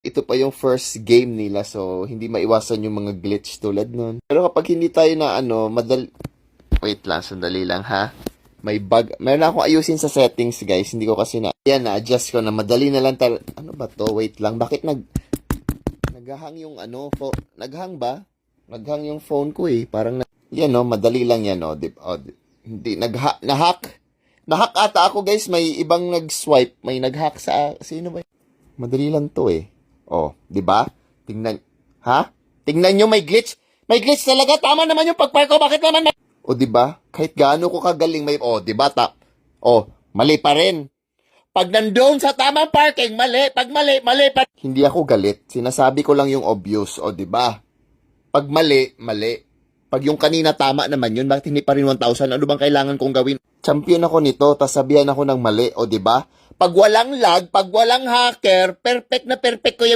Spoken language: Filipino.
ito pa yung first game nila, so hindi maiwasan yung mga glitch tulad nun. Pero kapag hindi tayo na wait lang, sandali lang ha. May bug. Meron akong ayusin sa settings, guys. Hindi ko kasi yan, na-adjust ko na. Madali na lang ano ba to? Wait lang. Bakit naghang yung naghang ba? Naghang yung phone ko eh. Parang yan no, madali lang yan no. Hindi, nahack. Nahack ata ako, guys. May ibang nag-swipe. May nag-hack sa, sino ba? Madali lang to eh. Oh, di ba? Tingnan, ha? Tingnan nyo, may glitch. May glitch talaga. Tama naman yung pag-park ko. Bakit naman o, di ba? Kahit gaano ko kagaling may di ba? Mali pa rin. Pag nandoon sa tamang parking, mali. Pag mali pa. Hindi ako galit. Sinasabi ko lang yung obvious, di ba? Pag mali. Pag yung kanina tama naman yun, bakit hindi pa rin 1,000? Ano bang kailangan kong gawin? Champion ako nito, tas sabihan ako ng mali, di ba? Pag walang lag, pag walang hacker, perfect na perfect ko yung